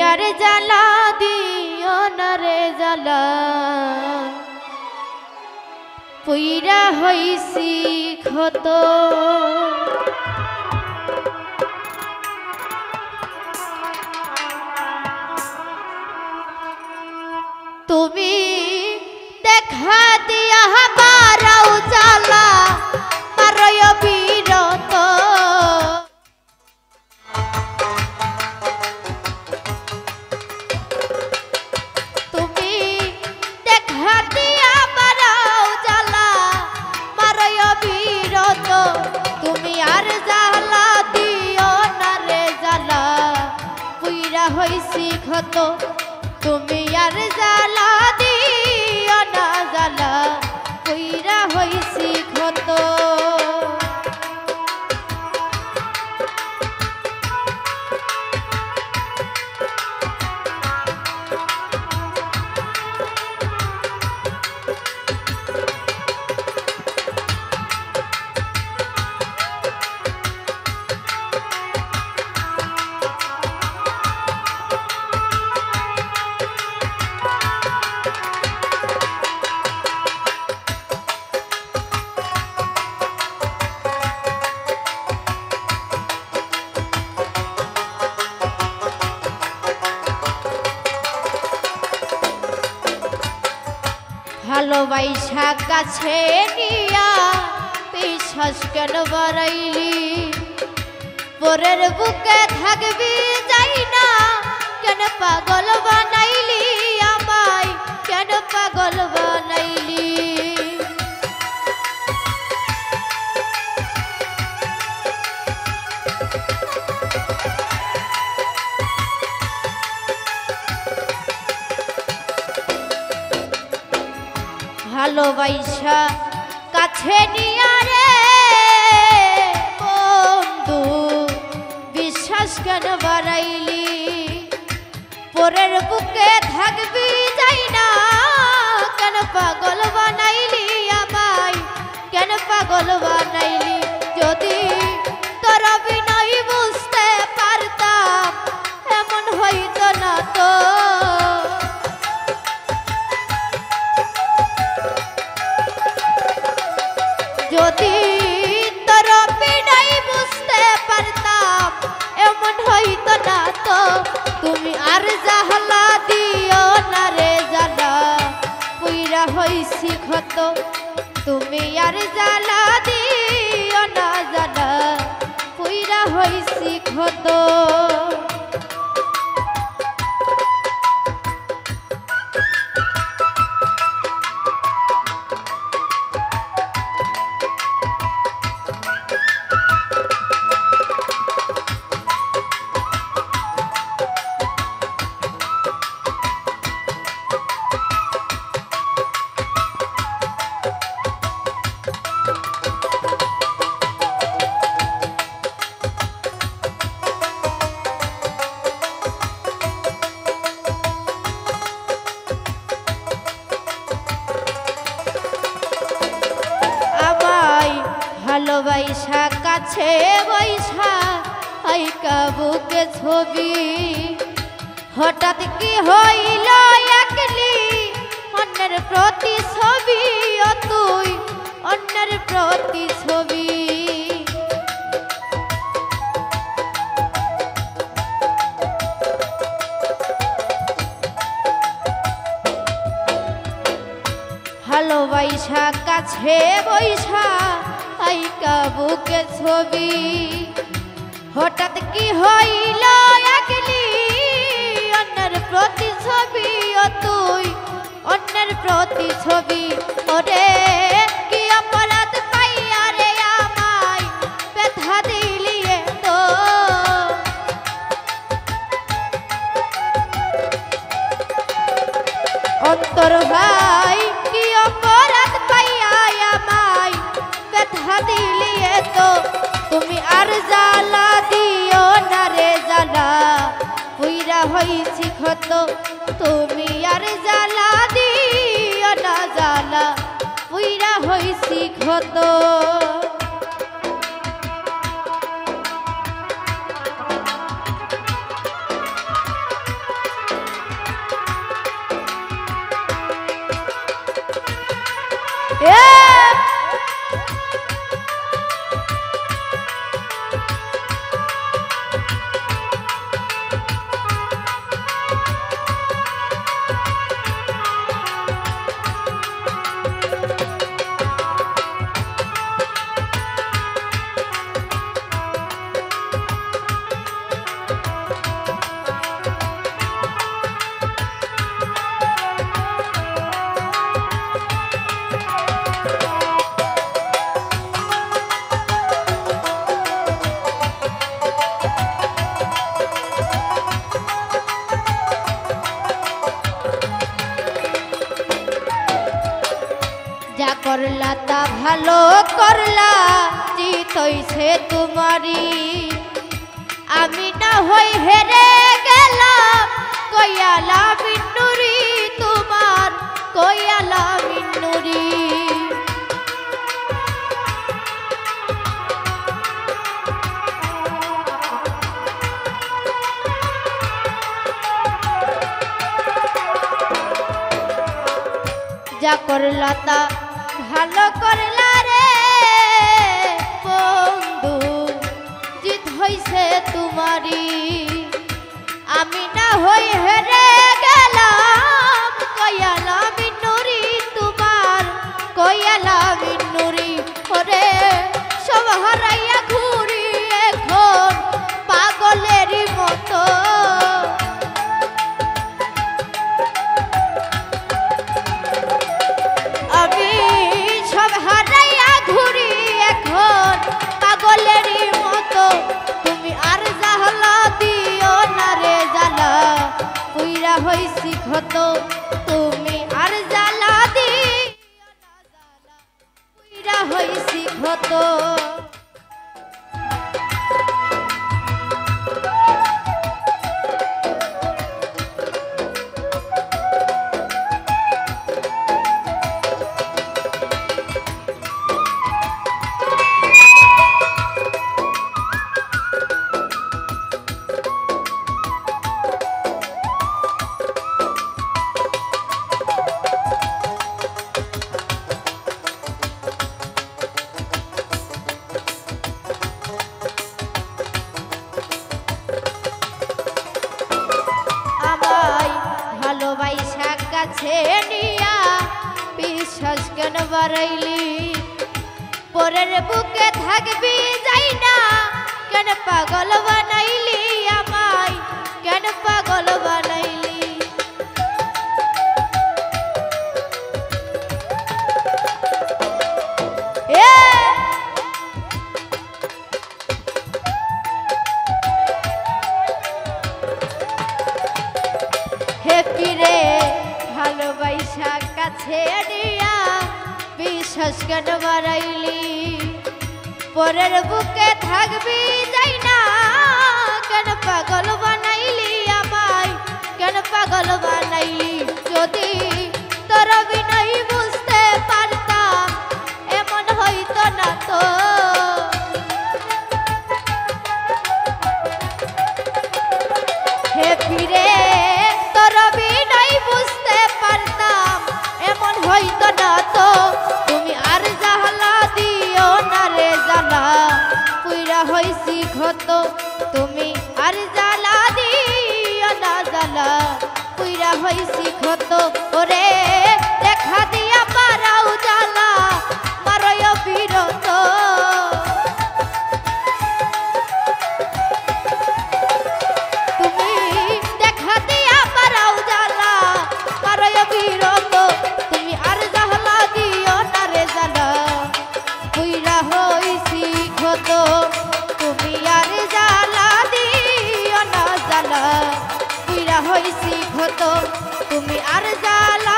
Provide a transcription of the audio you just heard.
আর জ্বালা দিও না রে জ্বালা পুইরা হইছি ক্ষত তুমি দেখা দিয়া বারাও জ্বালা মারয় বিরত তুমি দেখা দিয়া বারাও জ্বালা মারয় বিরত তুমি আর জ্বালা দিও না রে জ্বালা পুইরা হইছি ক্ষত তুমি আর জ্বালা দিও না জ্বালা পুইরা হইছি ক্ষত ভালোবাসা কাছে নিয়া বিশ্বাস কেন বাড়াইলি পরের বুকে থাকবি যাই না কেন পাগল বানাইলি আমায় কেন পাগল বানাইলি ভালোবাসা কাছে নিয়া রে বন্ধু বিশ্বাস কেন বাড়াইলি পরের বুকে থাকবি যাই না কেন পাগল বানাইলি আমায় কেন পাগল বানাইলি যদি তোর বিনয় বুঝতে পারতাম এমন হইতো না তো যদি তোর বিনয় বুঝতে পারতাম এমন হইতো না তো তুমি আর জ্বালা দিও না রে জ্বালা পুইরা হইছি ক্ষত তুমি আর জ্বালা দিও না জ্বালা পুইরা হইছি ক্ষত ভালোবাসা কাছে বৈশা আইকা বুকে ছবি হঠাৎ কি হইল একলি অন্যের প্রতি ছবি ও তুই অন্যের প্রতি ছবি ভালোবাসা কাছে বৈশা আইকা বুকে ছবি হঠাৎ কি হইল একলি অন্যের প্রতি ছবি ও তুই অন্যের প্রতি ছবি ওরে কি অপরাধ পাইয়া রে আমায় ব্যথা দিলি তো অন্তর ভাই কি অপরাধ পাইয়া আমায় ব্যথা দিলি তো তুমি আর জ্বালা দিও না রে জ্বালা পুইরা হইছি ক্ষত তুমি আর জ্বালা দিও না জ্বালা পুইরা হইছি ক্ষত যা করলা তা ভালো করলা জিত হইছে তোমারি আমি না হই হেরে গেলাম কইয়ালা বিন্নুরি তোমার কইয়ালা বিন্নুরি যা করলা তা ভালো করলা রে বন্ধু জিত হইছে তোমারি আমি না হই হেরে গেলাম কইয়ালা বিন্নুরি তোমার কইয়ালা বিন্নুরি ওরে সব হারাইয়া ঘুরি এখন পাগলেরই মতো আমি সব হারাইয়া ঘুরি এখন পাগলেরই মতো তুমি আর জাহলা দিও না রে জ্বালা পুইরা হইছি ক্ষত তুমি আর জ্বালা দিও না জ্বালা পুইরা হইছি ক্ষত ভালোবাসা কাছে নিয়া বিশ্বাস কেন বাড়াইলি পরের বুকে থাকবি যাই না কেন পাগল বানাইলি আমায় কেন পাগল বানাইলি হে পিরে ভালোবাসা কাছে নিয়া বিশ্বাস কেন বাড়াইলি পরের বুকে থাকবি যাই না কেন পাগল বানাইলি আমায় কেন পাগল বানাইলি যদি তোর বিনয় বুঝতে পারতাম এমন হইতো না তো হে পিরে তোর বিনয় বুঝতে পারতাম এমন হইতো না তো তুমি আর জাহলা দিও না রে জ্বালা পুইরা হইছি ক্ষত তুমি আর জ্বালা দিও না জ্বালা পুইরা হইছি ক্ষত ওরে দেখা দিয়া পারাও জ্বালা মারয় বিরত তুমি দেখা দিয়া পারাও জ্বালা মারয় বিরত তুমি আর জাহলা দিও না রে জ্বালা পুইরা হইছি ক্ষত তুমি আর জ্বালা দিও না জ্বালা পুইরা হইছি ক্ষত তুমি আর জ্বালা